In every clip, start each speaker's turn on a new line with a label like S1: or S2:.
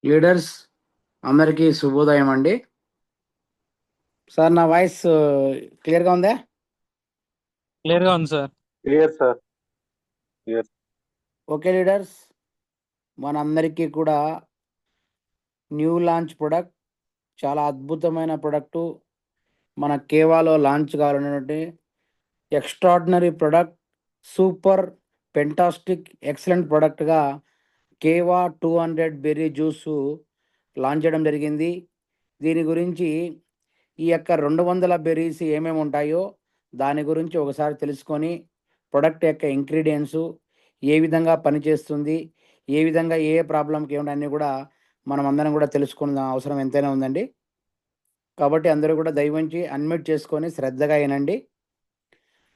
S1: Leaders అందరికీ శుభోదయం అండి. సార్ నా వాయిస్ క్లియర్గా ఉందా?
S2: క్లియర్గా ఉంది sir.
S3: Clear sir. Clear.
S1: Okay leaders, మనందరికీ కూడా న్యూ లాంచ్ ప్రొడక్ట్, చాలా అద్భుతమైన ప్రొడక్టు మన కేవాలో లాంచ్ కావాలన్నటువంటి extraordinary product, super fantastic excellent ప్రొడక్ట్గా కేవా 200 బెర్రీ జ్యూసు లాంచ్ చేయడం జరిగింది. దీని గురించి ఈ యొక్క 200 బెర్రీస్ ఏమేమి ఉంటాయో దాని గురించి ఒకసారి తెలుసుకొని ప్రొడక్ట్ యొక్క ఇంగ్రీడియంట్స్ ఏ విధంగా పనిచేస్తుంది, ఏ విధంగా ఏ ప్రాబ్లంకి ఏమిటి అన్నీ కూడా మనం అందరం కూడా తెలుసుకున్న అవసరం ఎంతైనా ఉందండి. కాబట్టి అందరూ కూడా దయవంచి అన్మ్యూట్ చేసుకొని శ్రద్ధగా వినండి.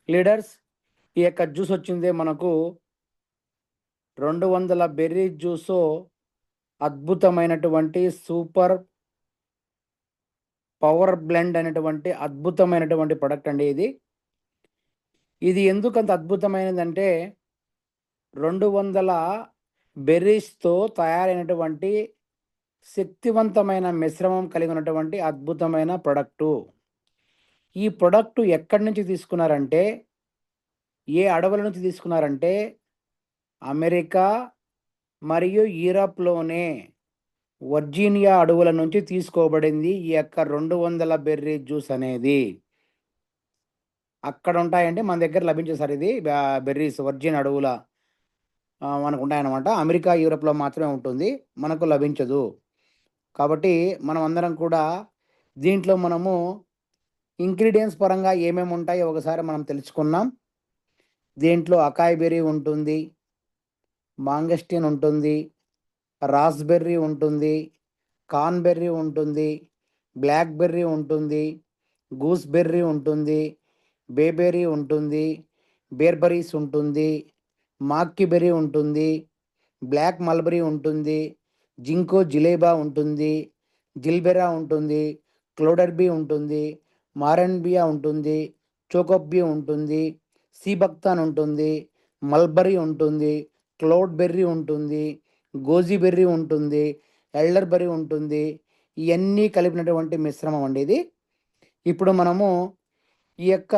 S1: లీడర్స్, ఈ యొక్క జ్యూస్ వచ్చిందే మనకు 200 బెర్రీ జ్యూసు, అద్భుతమైనటువంటి సూపర్ పవర్ బ్లెండ్ అనేటువంటి అద్భుతమైనటువంటి ప్రొడక్ట్ అండి. ఇది ఎందుకు అంత అద్భుతమైనదంటే 200 బెర్రీస్తో తయారైనటువంటి శక్తివంతమైన మిశ్రమం కలిగి ఉన్నటువంటి అద్భుతమైన ప్రొడక్టు. ఈ ప్రొడక్టు ఎక్కడి నుంచి తీసుకున్నారంటే, ఏ అడవుల నుంచి తీసుకున్నారంటే అమెరికా మరియు యూరప్లోనే వర్జీనియా అడవుల నుంచి తీసుకోబడింది ఈ యొక్క 200 బెర్రీ జ్యూస్ అనేది. అక్కడ ఉంటాయంటే మన దగ్గర లభించే సార్ ఇది బెర్రీస్ వర్జిన్ అడవుల మనకు ఉంటాయన్నమాట. అమెరికా యూరప్లో మాత్రమే ఉంటుంది, మనకు లభించదు. కాబట్టి మనం అందరం కూడా దీంట్లో మనము ఇంగ్రీడియంట్స్ పరంగా ఏమేమి ఉంటాయో ఒకసారి మనం తెలుసుకున్నాం. దీంట్లో అకాయ్ బెర్రీ ఉంటుంది, మాంగస్టిన్ ఉంటుంది, రాస్బెర్రీ ఉంటుంది, కార్న్బెర్రీ ఉంటుంది, బ్లాక్ బెర్రీ ఉంటుంది, గూస్బెర్రీ ఉంటుంది, బేబెర్రీ ఉంటుంది, బేర్బరీస్ ఉంటుంది, మాక్కిబెర్రీ ఉంటుంది, బ్లాక్ మల్బరీ ఉంటుంది, జింకో జిలేబా ఉంటుంది, జిల్బెరా ఉంటుంది, క్లోడర్బీ ఉంటుంది, మారెన్బియా ఉంటుంది, చోకోబ్బీ ఉంటుంది, సీబక్తాన్ ఉంటుంది, మల్బరీ ఉంటుంది, క్లౌడ్ బెర్రీ ఉంటుంది, గోజీబెర్రీ ఉంటుంది, ఎల్డర్ బెర్రీ ఉంటుంది. ఇవన్నీ కలిపినటువంటి మిశ్రమం అండి ఇది. ఇప్పుడు మనము ఈ యొక్క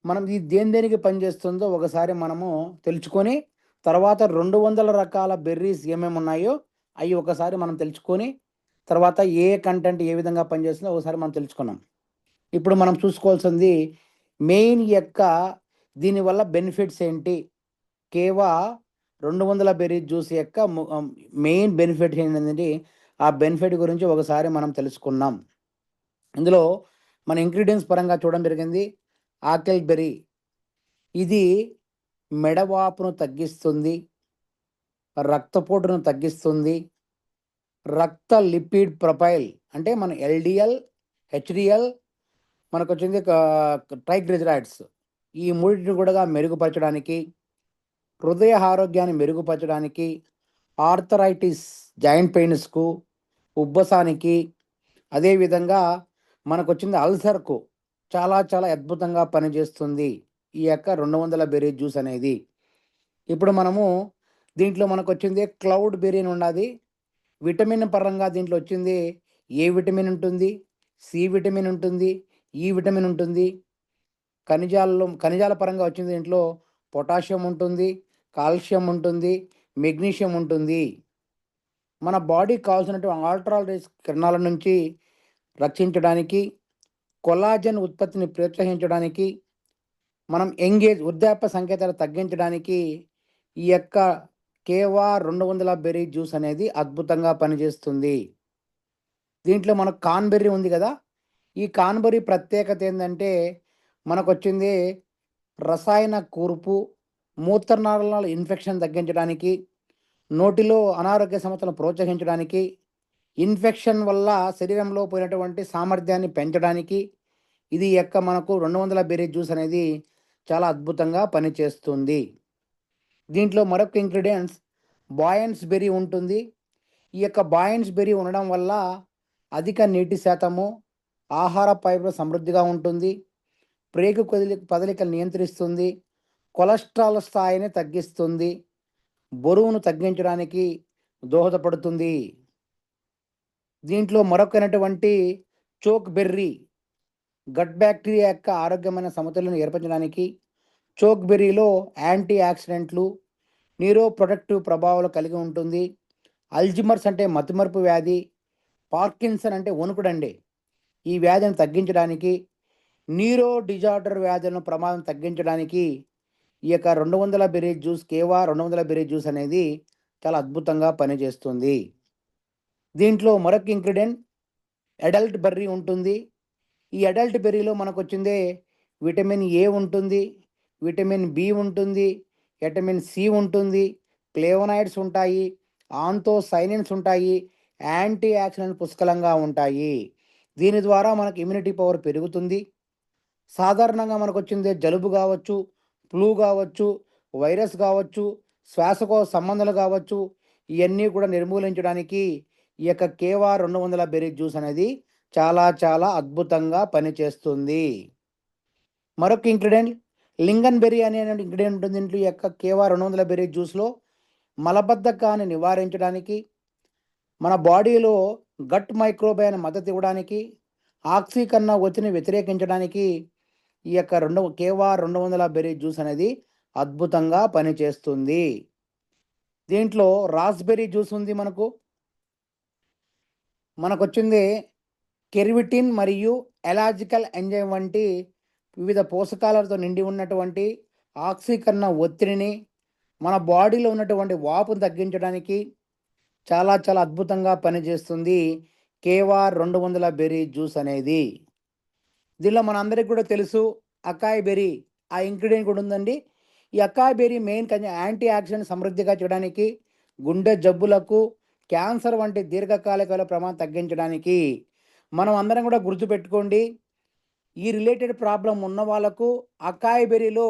S1: మనం ఇది దేనికి పనిచేస్తుందో ఒకసారి మనము తెలుసుకొని తర్వాత 200 రకాల బెర్రీస్ ఏమేమి ఉన్నాయో అవి ఒకసారి మనం తెలుసుకొని తర్వాత ఏ కంటెంట్ ఏ విధంగా పనిచేస్తుందో ఒకసారి మనం తెలుసుకున్నాం. ఇప్పుడు మనం చూసుకోవాల్సింది మెయిన్ యొక్క దీనివల్ల బెనిఫిట్స్ ఏంటి, కేవా 200 బెర్రీ జ్యూస్ యొక్క మెయిన్ బెనిఫిట్ ఏంటంటే ఆ బెనిఫిట్ గురించి ఒకసారి మనం తెలుసుకున్నాం. ఇందులో మన ఇంగ్రీడియంట్స్ పరంగా చూడడం జరిగింది. ఆకెల్ బెర్రీ, ఇది మెడవాపును తగ్గిస్తుంది, రక్తపోటును తగ్గిస్తుంది, రక్త లిపిడ్ ప్రొఫైల్ అంటే మన ఎల్డిఎల్, హెచ్డిఎల్, మనకు వచ్చింది ట్రైగ్లిజరైడ్స్, ఈ మూడింటిని కూడా మెరుగుపరచడానికి, హృదయ ఆరోగ్యాన్ని మెరుగుపరచడానికి, ఆర్థరైటిస్ జాయింట్ పెయిన్స్కు, ఉబ్బసానికి, అదేవిధంగా మనకు వచ్చింది అల్సర్కు చాలా చాలా అద్భుతంగా పనిచేస్తుంది ఈ యొక్క 200 బెర్రీ జ్యూస్ అనేది. ఇప్పుడు మనము దీంట్లో మనకు వచ్చింది క్లౌడ్ బెర్రీ అని ఉన్నది. విటమిన్ పరంగా దీంట్లో వచ్చింది ఏ విటమిన్ ఉంటుంది, సి విటమిన్ ఉంటుంది, ఈ విటమిన్ ఉంటుంది. ఖనిజాల పరంగా వచ్చింది దీంట్లో పొటాషియం ఉంటుంది, కాల్షియం ఉంటుంది, మెగ్నీషియం ఉంటుంది. మన బాడీకి కావాల్సినటువంటి అల్ట్రావైలెట్ కిరణాల నుంచి రక్షించడానికి, కొలాజన్ ఉత్పత్తిని ప్రోత్సహించడానికి, మనం వృద్ధాప్య సంకేతాలు తగ్గించడానికి ఈ యొక్క కేవా 200 బెర్రీ జ్యూస్ అనేది అద్భుతంగా పనిచేస్తుంది. దీంట్లో మనకు కాన్బెర్రీ ఉంది కదా, ఈ కాన్బెర్రీ ప్రత్యేకత ఏంటంటే మనకు వచ్చింది రసాయన కూర్పు, మూత్రనాళాల ఇన్ఫెక్షన్ తగ్గించడానికి, నోటిలో అనారోగ్య సమస్యలను ప్రోత్సహించడానికి, ఇన్ఫెక్షన్ వల్ల శరీరంలో పోయినటువంటి సామర్థ్యాన్ని పెంచడానికి ఇది యొక్క మనకు 200 బెర్రీ జ్యూస్ అనేది చాలా అద్భుతంగా పనిచేస్తుంది. దీంట్లో మరొక ఇంగ్రీడియంట్స్ బాయన్స్ బెర్రీ ఉంటుంది. ఈ యొక్క బాయన్స్ బెర్రీ ఉండడం వల్ల అధిక నీటి శాతము, ఆహార ఫైబర్ సమృద్ధిగా ఉంటుంది, ప్రేగు కదలికలు నియంత్రిస్తుంది, కొలెస్ట్రాల్ స్థాయిని తగ్గిస్తుంది, బరువును తగ్గించడానికి దోహదపడుతుంది. దీంట్లో మరొకైనటువంటి చోక్ బెర్రీ గట్ బ్యాక్టీరియా యొక్క ఆరోగ్యమైన సమతుల్యతను ఏర్పరచడానికి, చోక్ బెర్రీలో యాంటీ ఆక్సిడెంట్లు, న్యూరో ప్రొటెక్టివ్ ప్రభావాలు కలిగి ఉంటుంది. అల్జిమర్స్ అంటే మతిమరుపు వ్యాధి, పార్కిన్సన్ అంటే వణుకుడండి, ఈ వ్యాధిని తగ్గించడానికి, న్యూరో డిజార్డర్ వ్యాధులను ప్రమాదం తగ్గించడానికి ఈ యొక్క 200 బెర్రీ జ్యూస్, కేవా 200 బెర్రీ జ్యూస్ అనేది చాలా అద్భుతంగా పనిచేస్తుంది. దీంట్లో మరొక ఇంగ్రీడియంట్ అడల్ట్ బెర్రీ ఉంటుంది. ఈ అడల్ట్ బెర్రీలో మనకొచ్చిందే విటమిన్ ఏ ఉంటుంది, విటమిన్ బి ఉంటుంది, విటమిన్ సి ఉంటుంది, ఫ్లేవనాయిడ్స్ ఉంటాయి, ఆంథోసైనిన్స్ ఉంటాయి, యాంటీ ఆక్సిడెంట్స్ పుష్కలంగా ఉంటాయి. దీని ద్వారా మనకు ఇమ్యూనిటీ పవర్ పెరుగుతుంది. సాధారణంగా మనకొచ్చిందే జలుబు కావచ్చు, ఫ్లూ కావచ్చు, వైరస్ కావచ్చు, శ్వాసకోశ సంబంధాలు కావచ్చు, ఇవన్నీ కూడా నిర్మూలించడానికి ఈ యొక్క కేవా 200 బెర్రీ జ్యూస్ అనేది చాలా చాలా అద్భుతంగా పనిచేస్తుంది. మరొక ఇంగ్రీడియంట్ లింగన్ బెర్రీ అనే ఇంగ్రీడియంట్ ఉంటుంది. దీంట్లో ఈ యొక్క కేవా 200 బెర్రీ జ్యూస్లో మలబద్ధకాన్ని నివారించడానికి, మన బాడీలో గట్ మైక్రోబయాన్ని మద్దతు ఇవ్వడానికి, ఆక్సీకరణ ఒత్తిడిని వ్యతిరేకించడానికి ఈ యొక్క కేవా 200 బెర్రీ జ్యూస్ అనేది అద్భుతంగా పనిచేస్తుంది. దీంట్లో రాస్బెర్రీ జ్యూస్ ఉంది. మనకొచ్చింది కెర్విటిన్ మరియు ఎలాజికల్ ఎంజైమ్ వంటి వివిధ పోషకాలతో నిండి ఉన్నటువంటి ఆక్సీకరణ ఒత్తిడిని, మన బాడీలో ఉన్నటువంటి వాపును తగ్గించడానికి చాలా చాలా అద్భుతంగా పనిచేస్తుంది కేవా 200 బెర్రీ జ్యూస్ అనేది. దీనిలో మనందరికి కూడా తెలుసు అకాయ్ బెర్రీ, ఆ ఇంగ్రీడియంట్ కూడా ఉందండి. ఈ acai berry main anti oxidant సమృద్ధిగా చేయడానికి, గుండె జబ్బులకు, క్యాన్సర్ వంటి దీర్ఘకాలిక ప్రమాదం తగ్గించడానికి. మనం అందరం కూడా గుర్తుపెట్టుకోండి, ఈ రిలేటెడ్ ప్రాబ్లం ఉన్న వాళ్ళకు అకాయ్ బెర్రీలో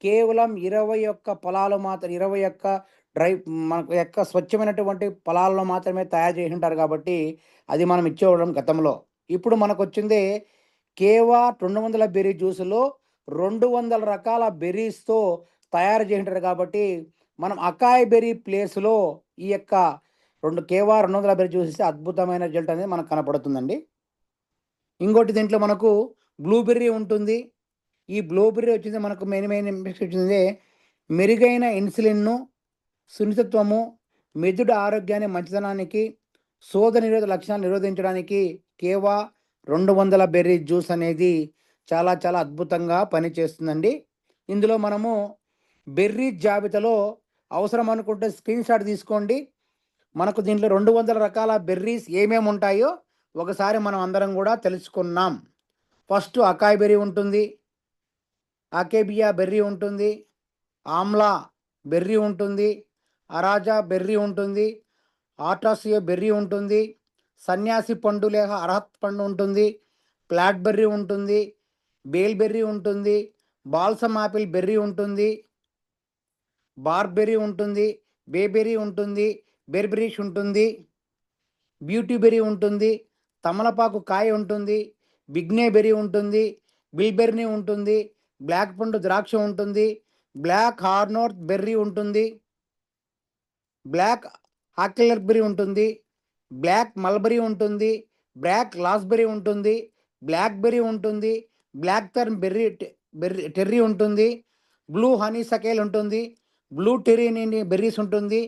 S1: కేవలం 21 ఫలాలు మాత్రం, 21 డ్రై మనకు యొక్క స్వచ్ఛమైనటువంటి ఫలాలను మాత్రమే తయారు చేసి ఉంటారు కాబట్టి అది మనం ఇచ్చేవాళ్ళం గతంలో. ఇప్పుడు మనకొచ్చింది కేవా 200 బెర్రీ జ్యూసులో 200 రకాల బెర్రీస్తో తయారు చేసి ఉంటారు కాబట్టి మనం అకాయ్ బెర్రీ ప్లేస్లో ఈ యొక్క కేవా 200 బెర్రీ జ్యూస్ ఇస్తే అద్భుతమైన రిజల్ట్ అనేది మనకు కనపడుతుందండి. ఇంకోటి దీంట్లో మనకు బ్లూబెర్రీ ఉంటుంది. ఈ బ్లూబెర్రీ వచ్చింది మనకు మెయిన్ వచ్చింది మెరుగైన ఇన్సులిన్ను, సున్నితత్వము, మెదడు ఆరోగ్యాన్ని, మంచితనానికి, శోధ నిరోధక లక్షణాలు నిరోధించడానికి కేవా 200 బెర్రీ జ్యూస్ అనేది చాలా చాలా అద్భుతంగా పనిచేస్తుందండి. ఇందులో మనము బెర్రీ జాబితాలో అవసరం అనుకుంటే స్క్రీన్ షాట్ తీసుకోండి. మనకు దీంట్లో 200 రకాల బెర్రీస్ ఏమేమి ఉంటాయో ఒకసారి మనం అందరం కూడా తెలుసుకున్నాం. ఫస్ట్ అకాయ్ బెర్రీ ఉంటుంది, అకేబియా బెర్రీ ఉంటుంది, ఆమ్లా బెర్రీ ఉంటుంది, అరాజా బెర్రీ ఉంటుంది, ఆటాసియా బెర్రీ ఉంటుంది, సన్యాసి పండు లేక అర్హత్ పండు ఉంటుంది, ప్లాట్ బెర్రీ ఉంటుంది, బేల్ బెర్రీ ఉంటుంది, బాల్సమ్ ఆపిల్ బెర్రీ ఉంటుంది, బార్బెర్రీ ఉంటుంది, బేబెర్రీ ఉంటుంది, బెర్బెరీష్ ఉంటుంది, బ్యూటీ బెర్రీ ఉంటుంది, తమలపాకు కాయ ఉంటుంది, బిగ్నే బెర్రీ ఉంటుంది, బిల్బెర్రీ ఉంటుంది, బ్లాక్ పండు ద్రాక్ష ఉంటుంది, బ్లాక్ హార్నోత్ బెర్రీ ఉంటుంది, బ్లాక్ హాక్లెర్బెర్రీ ఉంటుంది, బ్లాక్ మల్బరీ ఉంటుంది, బ్లాక్ లాస్బెర్రీ ఉంటుంది, బ్లాక్ బెర్రీ ఉంటుంది, బ్లాక్ థర్న్ టెర్రీ ఉంటుంది, బ్లూ హనీ సకేల్ ఉంటుంది, బ్లూ టెర్రీ బెర్రీస్ ఉంటుంది,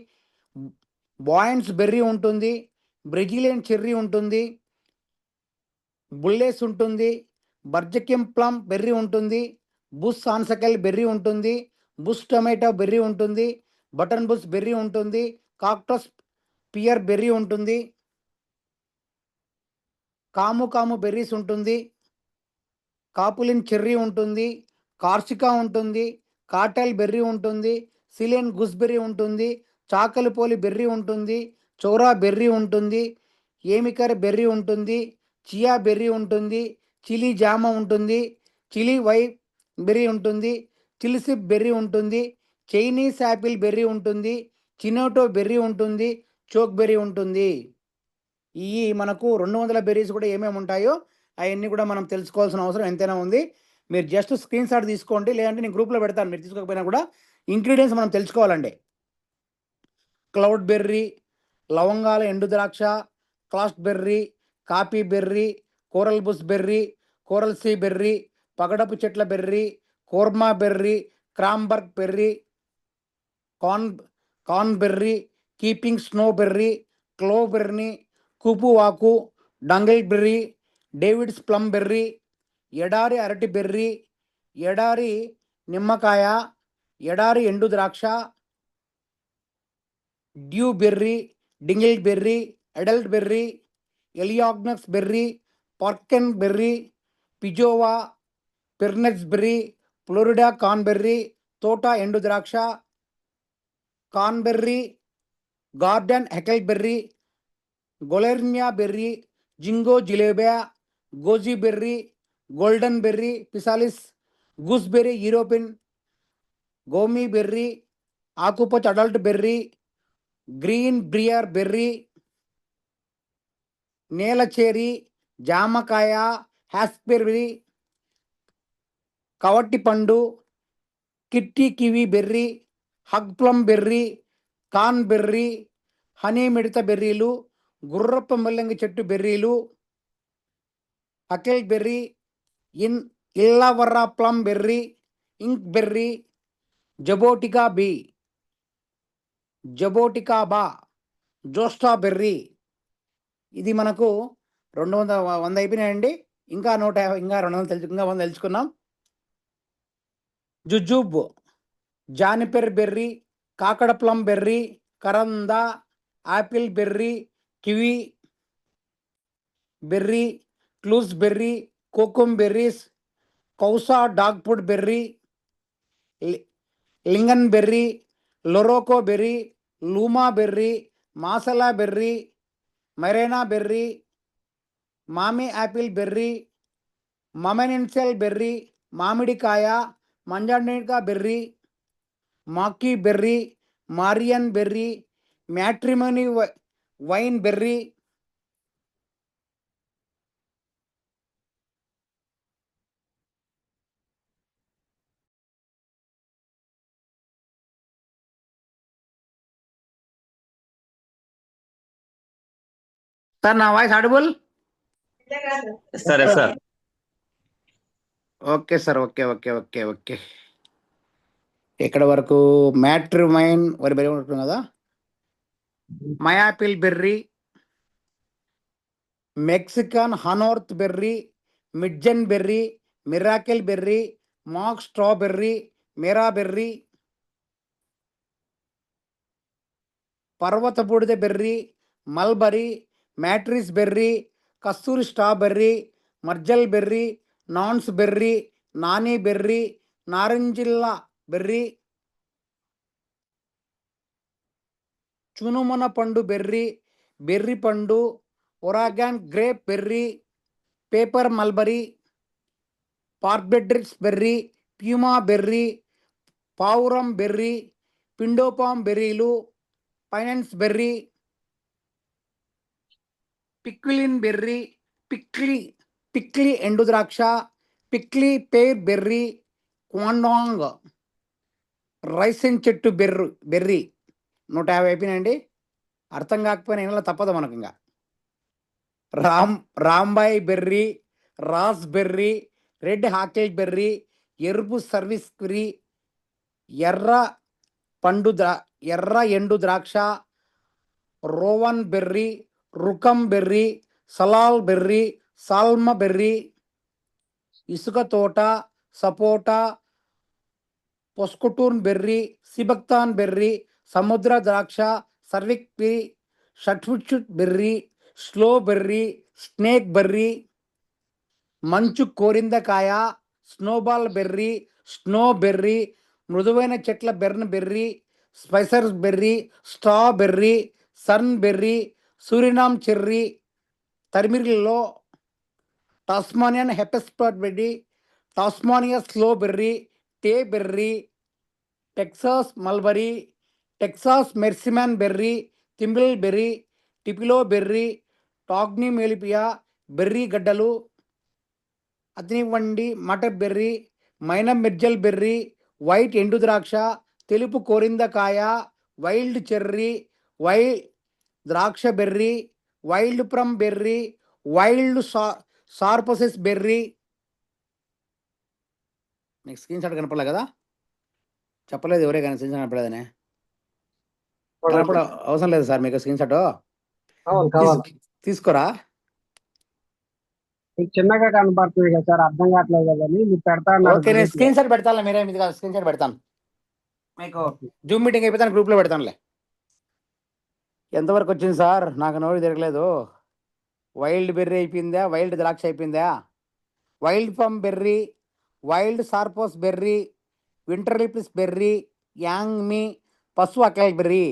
S1: బాయిన్స్ బెర్రీ ఉంటుంది, బ్రెజిలియన్ చెర్రీ ఉంటుంది, బుల్లెస్ ఉంటుంది, బర్జకియం ప్లమ్ బెర్రీ ఉంటుంది, బుష్ ఆన్సకెల్ బెర్రీ ఉంటుంది, బుష్ టొమాటో బెర్రీ ఉంటుంది, బటన్ బుష్ బెర్రీ ఉంటుంది, కాక్టస్ పియర్ బెర్రీ ఉంటుంది, కాము బెర్రీస్ ఉంటుంది, కాపులిన్ చెర్రీ ఉంటుంది, కార్సికా ఉంటుంది, కాటల్ బెర్రీ ఉంటుంది, సిలియన్ గుస్బెర్రీ ఉంటుంది, చాకలిపోలి బెర్రీ ఉంటుంది, చౌరా బెర్రీ ఉంటుంది, ఏమికర్ బెర్రీ ఉంటుంది, చియా బెర్రీ ఉంటుంది, చిలీ జామ ఉంటుంది, చిలీ వై బెర్రీ ఉంటుంది, చిలిసిప్ బెర్రీ ఉంటుంది, చైనీస్ యాపిల్ బెర్రీ ఉంటుంది, చినోటో బెర్రీ ఉంటుంది, చోక్ బెర్రీ ఉంటుంది. ఈ మనకు 200 బెర్రీస్ కూడా ఏమేమి ఉంటాయో అవన్నీ కూడా మనం తెలుసుకోవాల్సిన అవసరం ఎంతైనా ఉంది. మీరు జస్ట్ స్క్రీన్ షాట్ తీసుకోండి, లేదంటే నేను గ్రూప్లో పెడతాను, మీరు తీసుకోకపోయినా కూడా ఇంగ్రీడియంట్స్ మనం తెలుసుకోవాలండి. క్లౌడ్ బెర్రీ, లవంగాల ఎండు ద్రాక్ష, క్లాస్ట్ berry, coffee berry, coral bush berry, coral sea berry, పగడపు చెట్ల బెర్రీ, కోర్మా బెర్రీ, క్రాంబర్గ్ బెర్రీ, corn berry, creeping snow berry, క్లో బెర్రీ, కూపువాకు, dingle berry, David's plum berry, ఎడారి అరటి బెర్రీ, ఎడారి నిమ్మకాయ, ఎడారి ఎండు ద్రాక్ష, డ్యూ బెర్రీ, డింగిల్ బెర్రీ, ఎడల్ట్ బెర్రీ, ఎలియాగ్నస్ బెర్రీ, పర్కెన్ బెర్రీ, పిజోవా, పిర్నెట్స్ బెర్రీ, ఫ్లోరిడా కాన్బెర్రీ, తోట ఎండు ద్రాక్ష, కాన్బెర్రీ, గార్డెన్ హెకెల్బెర్రీ, గొలెర్నియా బెర్రీ, జింగో జిలేబియా, goji berry, golden berry, physalis, gooseberry European, gumi berry, ఆకుపచ్చ అడల్ట్ బెర్రీ, గ్రీన్ బ్రియర్ బెర్రీ, నేల చేరి, జామకాయ, హ్యాస్బెర్రీ, కవట్టి పండు, కిట్టి kiwi berry, hog plum berry, కాన్ బెర్రీ, హనీ మిడత బెర్రీలు, గుర్రప్ప ముల్లంగి చెట్టు బెర్రీలు, huckle berry, Illawarra plum berry, ink berry, జబోటికా బీ, జబోటికా బా, జోస్టా బెర్రీ. ఇది మనకు 100 అయిపోయినాయండి. ఇంకా 150, ఇంకా 200 ఇంకా 100 తెలుసుకున్నాం. Jujube, juniper berry, Kakadu plum berry, కరంద, యాపిల్ బెర్రీ, కివి బెర్రీ, క్లూస్ berry, kokum berries, kousa dog food berry, lingon berry, లొరోకో బెర్రీ, లూమా బెర్రీ, మాసలా బెర్రీ, మరేనా బెర్రీ, మామి యాపిల్ బెర్రీ, మమెనిన్సెల్ బెర్రీ, మామిడికాయ, manzanita berry, maqui berry, marion berry, matrimony vine berry, sir నా voice audible?
S3: Sir sir
S1: okay sir, okay okay okay okay. ఇక్కడ వరకు matrimony వరి berry ఉంటుంది కదా. Mayapple berry, Mexican హనోర్త్ berry, midgen berry, miracle berry, mock strawberry, మెరా berry, పర్వత బూడిద berry, mulberry, మ్యాట్రిస్ బెర్రీ, కస్తూరి స్ట్రాబెర్రీ, మర్జల్ బెర్రీ, నాన్స్ బెర్రీ, నాని బెర్రీ, నారింజిల్లా బెర్రీ, చునుమన పండు బెర్రీ, బెర్రీ పండు, Oregon grape berry, paper mulberry, పార్బెడ్రిక్స్ బెర్రీ, ప్యూమా బెర్రీ, పావురం బెర్రీ, పిండోపామ్ బెర్రీలు, పైనన్స్ బెర్రీ, పిక్విలిన్ బెర్రీ, పిక్లీ ఎండు ద్రాక్ష, prickly pear berry, quandong, raisin చెట్టు బెర్రీ. 150 అయిపోయినాయండి. అర్థం కాకపోయినా ఏమో తప్పదు మనకు. ఇంకా రాంబాయ్ berry, Ross berry, red huckle berry, ఎరుపు సర్వీస్ బెర్రీ, ఎర్ర ఎండు ద్రాక్ష, రోవన్ బెర్రీ, రుకమ్ berry, salal berry, salmon berry, ఇసుక తోట, సపోటా, పొస్కుటూన్ బెర్రీ, సిబక్తాన్ బెర్రీ, సముద్ర ద్రాక్ష, సర్విక్ బెర్రీ, షట్ఫుట్ berry, sloe berry, snake berry, మంచు కోరిందకాయ, స్నోబాల్ బెర్రీ, స్నో బెర్రీ, మృదువైన చెట్ల బెర్రీ, స్పైసర్ berry, strawberry, sun berry, Surinam cherry, తరిమిరిలో టాస్మానియన్ హెపెస్పర్ berry, Tasmania sloe berry, tay berry, Texas mulberry, Texas మెర్సిమన్ బెర్రీ, థింబిల్ బెర్రీ, టిపిలో బెర్రీ, టాగ్నీ మేలిపియా బెర్రీ గడ్డలు, అతనివ్వండి మటర్ బెర్రీ, మైనమ్ మిర్జల్ బెర్రీ, వైట్ ఎండు ద్రాక్ష, తెలుపు కోరిందకాయ, వైల్డ్ చెర్రీ, వైల్డ్ ద్రాక్ష berry, wild plum berry, wild సార్పోసిస్ బెర్రీ. మీకు స్క్రీన్ షాట్ కనపడలే కదా? చెప్పలేదు ఎవరే కానీ స్క్రీన్ షాట్ కనపడలేదనే. కనపడ అవసరం లేదు సార్ మీకు స్క్రీన్ షాట్. తీసుకోరా.
S4: చిన్నగా కనపడుతుంది కదా సార్, అర్థం కావట్లేదు కదా మీరు పెడతా
S1: ఓకే, నేను స్క్రీన్ షాట్ పెడతాను. మీరే మీద స్క్రీన్ షాట్ పెడతాను. మీకు జూమ్ మీటింగ్ అయిపోతాను, గ్రూప్లో పెడతానులే. ఎంతవరకు వచ్చింది సార్? నాకు నోరు తిరగలేదు. వైల్డ్ బెర్రీ అయిపోయిందా? వైల్డ్ ద్రాక్ష అయిపోయిందా? వైల్డ్ ప్లమ్ బెర్రీ, వైల్డ్ సార్పోస్ బెర్రీ, వింటర్ లిప్స్ బెర్రీ, యాంగ్ మీ, పసు అక్కల బెర్రీ.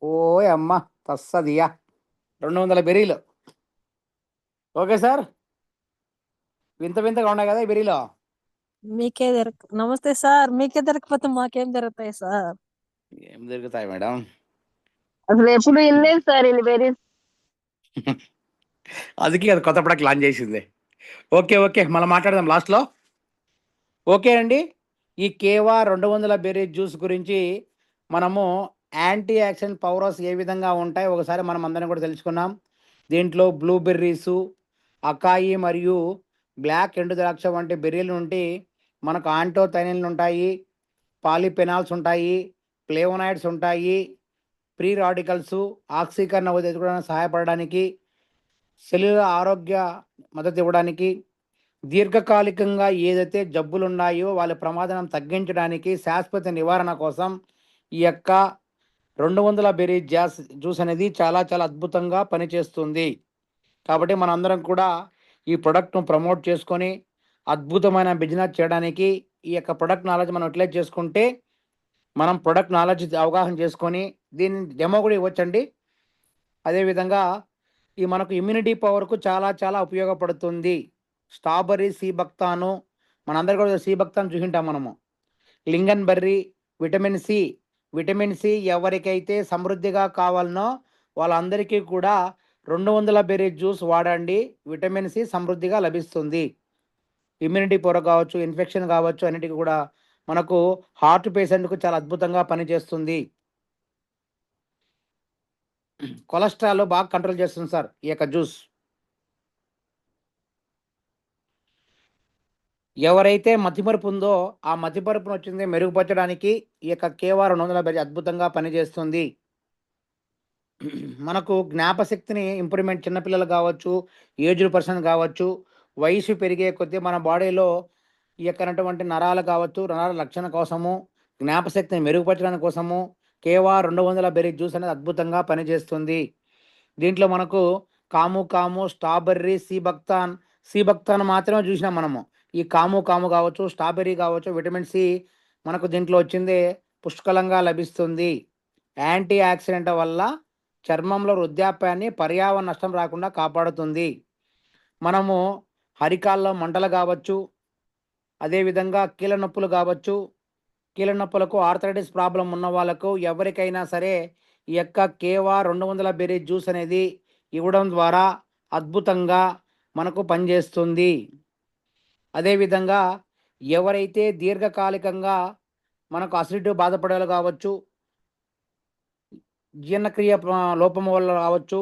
S1: ఓ అమ్మ తస్సదియా 200 బెర్రీలు. ఓకే సార్, వింత వింతగా ఉన్నాయి కదా ఈ బెర్రీలో.
S5: మీకే నమస్తే సార్. మీకే దొరకపోతే మాకేం దొరుకుతాయి సార్?
S1: ఏం దొరుకుతాయి మేడం?
S6: అసలు ఎప్పుడు వినలేదు సార్ ఇది వెరీ.
S1: అందుకే అది కొత్త ప్రొడక్ట్ లాంచ్ చేసింది. ఓకే ఓకే, మళ్ళీ మాట్లాడదాం లాస్ట్లో. ఓకే అండి, ఈ కేవా 200 బెర్రీ జ్యూస్ గురించి మనము యాంటీ ఆక్సిడెంట్ పవర్స్ ఏ విధంగా ఉంటాయి ఒకసారి మనం అందరం కూడా తెలుసుకున్నాం. దీంట్లో బ్లూబెర్రీసు, అకాయి మరియు బ్లాక్ ఎండు ద్రాక్ష వంటి బెర్రీల నుండి మనకు ఆంటోథైనిన్లు ఉంటాయి, పాలిఫెనాల్స్ ఉంటాయి, ఫ్లేవనాయిడ్స్ ఉంటాయి, ఫ్రీ రాడికల్స్, ఆక్సీకరణ ఎదుర్కోవడానికి సహాయపడడానికి, సెల్యులర్ ఆరోగ్య మద్దతు ఇవ్వడానికి, దీర్ఘకాలికంగా ఏదైతే జబ్బులు ఉన్నాయో వాళ్ళ ప్రమాదం తగ్గించడానికి, శాశ్వత నివారణ కోసం ఈ యొక్క 200 బెర్రీ జ్యూస్ అనేది చాలా చాలా అద్భుతంగా పనిచేస్తుంది. కాబట్టి మనందరం కూడా ఈ ప్రొడక్ట్ను ప్రమోట్ చేసుకొని అద్భుతమైన బిజినెస్ చేయడానికి ఈ యొక్క ప్రొడక్ట్ నాలెడ్జ్ మనం యూటిలైజ్ చేసుకుంటే, మనం ప్రొడక్ట్ నాలెడ్జ్ అవగాహన చేసుకొని దీన్ని డెమో కూడా ఇవ్వచ్చండి. అదేవిధంగా ఈ మనకు ఇమ్యూనిటీ పవర్కు చాలా చాలా ఉపయోగపడుతుంది. స్ట్రాబెర్రీ సీబక్తాను, మనందరూ కూడా సీబక్తాను చూసింటాం మనము. లింగన్ బెర్రీ, విటమిన్ సి ఎవరికైతే సమృద్ధిగా కావాలనో వాళ్ళందరికీ కూడా 200 బెర్రీ జ్యూస్ వాడండి. విటమిన్ సి సమృద్ధిగా లభిస్తుంది. ఇమ్యూనిటీ పవర్ కావచ్చు, ఇన్ఫెక్షన్ కావచ్చు, అన్నిటికీ కూడా మనకు హార్ట్ పేషెంట్కు చాలా అద్భుతంగా పనిచేస్తుంది. కొలెస్ట్రాల్ బాగా కంట్రోల్ చేస్తుంది సార్ ఈ యొక్క జ్యూస్. ఎవరైతే మతిమరుపు ఉందో ఆ మతిమరుపును వచ్చింది మెరుగుపరచడానికి ఈ యొక్క కేవా 200 బెర్రీ అద్భుతంగా పనిచేస్తుంది. మనకు జ్ఞాపశక్తిని ఇంప్రూవ్మెంట్, చిన్నపిల్లలు కావచ్చు, ఏజ్డ్ పర్సన్ కావచ్చు, వయసు పెరిగే కొద్దీ మన బాడీలో ఈ యొక్కనటువంటి నరాలు కావచ్చు, నరాల రక్షణ కోసము, జ్ఞాపశక్తిని మెరుగుపరచడానికి కోసము కేవా 200 బెర్రీ జ్యూస్ అనేది అద్భుతంగా పనిచేస్తుంది. దీంట్లో మనకు కాము, స్ట్రాబెర్రీ, సీబక్తాన్ మాత్రమే చూసినాం మనము. ఈ కాము కావచ్చు, స్ట్రాబెర్రీ కావచ్చు, విటమిన్ సి మనకు దీంట్లో వచ్చింది పుష్కలంగా లభిస్తుంది. యాంటీ ఆక్సిడెంట్ వల్ల చర్మంలో వృద్ధాప్యాన్ని, పర్యావరణ నష్టం రాకుండా కాపాడుతుంది. మనము హరికాల్లో మంటలు కావచ్చు, అదేవిధంగా కీళ్ళ నొప్పులు కావచ్చు, కీళ్ళ నొప్పులకు, ఆర్థరైటిస్ ప్రాబ్లం ఉన్న వాళ్ళకు ఎవరికైనా సరే ఈ యొక్క కేవా 200 బెర్రీ జ్యూస్ అనేది ఇవ్వడం ద్వారా అద్భుతంగా మనకు పనిచేస్తుంది. అదేవిధంగా ఎవరైతే దీర్ఘకాలికంగా మనకు అసిడిటీ బాధపడేవాళ్ళు కావచ్చు, జీర్ణక్రియ లోపం వల్ల కావచ్చు,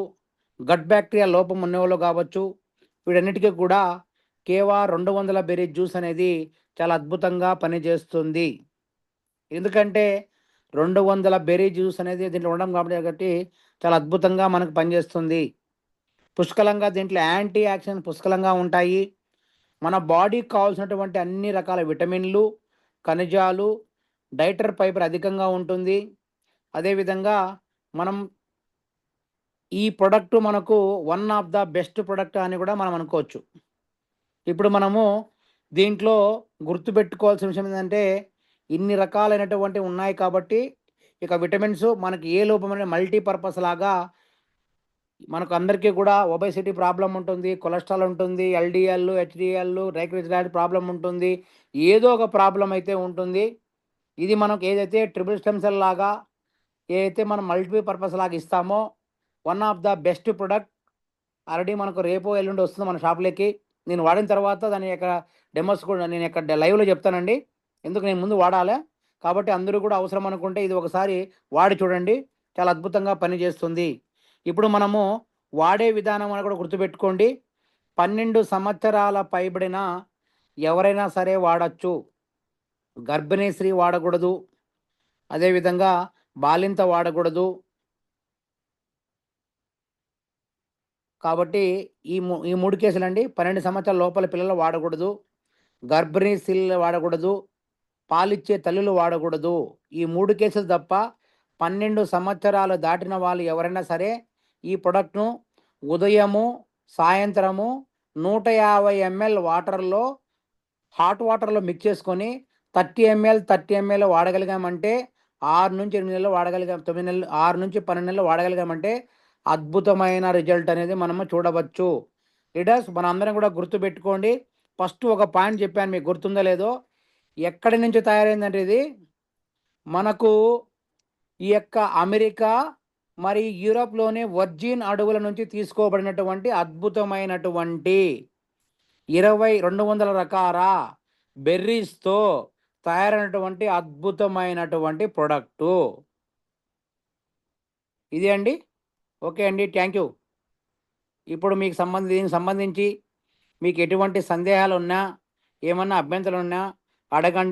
S1: గట్ బ్యాక్టీరియా లోపం ఉన్నవాళ్ళు కావచ్చు, వీటన్నిటికీ కూడా కేవా 200 బెర్రీ జ్యూస్ అనేది చాలా అద్భుతంగా పనిచేస్తుంది. ఎందుకంటే 200 బెర్రీ జ్యూస్ అనేది దీంట్లో ఉండడం కాబట్టి చాలా అద్భుతంగా మనకు పనిచేస్తుంది. పుష్కలంగా దీంట్లో యాంటీ ఆక్సిడెంట్ పుష్కలంగా ఉంటాయి. మన బాడీకి కావాల్సినటువంటి అన్ని రకాల విటమిన్లు, ఖనిజాలు, డైటరీ ఫైబర్ అధికంగా ఉంటుంది. అదేవిధంగా మనం ఈ ప్రొడక్ట్ మనకు one of the best product అని కూడా మనం అనుకోవచ్చు. ఇప్పుడు మనము దీంట్లో గుర్తుపెట్టుకోవాల్సిన విషయం ఏంటంటే, ఇన్ని రకాలైనటువంటి ఉన్నాయి కాబట్టి ఇక విటమిన్స్ మనకి ఏ లోపమైన మల్టీపర్పస్ లాగా మనకు అందరికీ కూడా ఒబెసిటీ ప్రాబ్లం ఉంటుంది, కొలెస్ట్రాల్ ఉంటుంది, ఎల్డిఎల్, హెచ్డిఎల్, ట్రైగ్లిజరైడ్ ప్రాబ్లం ఉంటుంది, ఏదో ఒక ప్రాబ్లం అయితే ఉంటుంది. ఇది మనకు ఏదైతే ట్రిపుల్ స్టెమ్ సెల్ లాగా ఏదైతే మనం మల్టీపర్పస్ లాగా ఇస్తామో one of the best product. Already మనకు రేపు ఎల్లుండి వస్తుంది మన షాప్లోకి. నేను వాడిన తర్వాత దాని యొక్క డెమోస్ కూడా నేను ఇక్కడ లైవ్లో చెప్తానండి, ఎందుకు నేను ముందు వాడాలి. కాబట్టి అందరూ కూడా అవసరం అనుకుంటే ఇది ఒకసారి వాడి చూడండి, చాలా అద్భుతంగా పనిచేస్తుంది. ఇప్పుడు మనము వాడే విధానం అని కూడా గుర్తుపెట్టుకోండి. 12 సంవత్సరాల పైబడిన ఎవరైనా సరే వాడచ్చు. గర్భిణీ స్త్రీ వాడకూడదు. అదేవిధంగా బాలింత వాడకూడదు. కాబట్టి ఈ 3 కేసులండి. 12 సంవత్సరాల లోపల పిల్లలు వాడకూడదు. గర్భిణీ స్త్రీలు వాడకూడదు. పాలిచ్చే తల్లులు వాడకూడదు. ఈ 3 కేసులు తప్ప 12 సంవత్సరాలు దాటిన వాళ్ళు ఎవరైనా సరే ఈ ప్రొడక్ట్‌ను ఉదయము, సాయంత్రము 150 ml వాటర్‌లో హాట్ వాటర్‌లో మిక్స్ చేసుకొని 30 ml వాడగలిగామంటే 6 నుంచి 8 నెలలు వాడగలిగాం. 9 నెలలు 6 నుంచి 12 నెలలు వాడగలిగామంటే అద్భుతమైన రిజల్ట్ అనేది మనము చూడవచ్చు. లీడర్స్ మనందరం కూడా గుర్తుపెట్టుకోండి. ఫస్ట్ ఒక పాయింట్ చెప్పాను, మీకు గుర్తుందో లేదో. ఎక్కడి నుంచి తయారైందంటే ఇది మనకు ఈ యొక్క అమెరికా మరి యూరోప్‌లోని వర్జిన్ అడవుల నుంచి తీసుకోబడినటువంటి అద్భుతమైనటువంటి 200 రకాల బెర్రీస్‌తో తయారైనటువంటి అద్భుతమైనటువంటి ప్రొడక్టు ఇది అండి. ఓకే అండి. Thank you. ఇప్పుడు మీకు దీనికి సంబంధించి మీకు ఎటువంటి సందేహాలున్నా, ఏమన్నా అభ్యంతరాలున్నా అడగండి.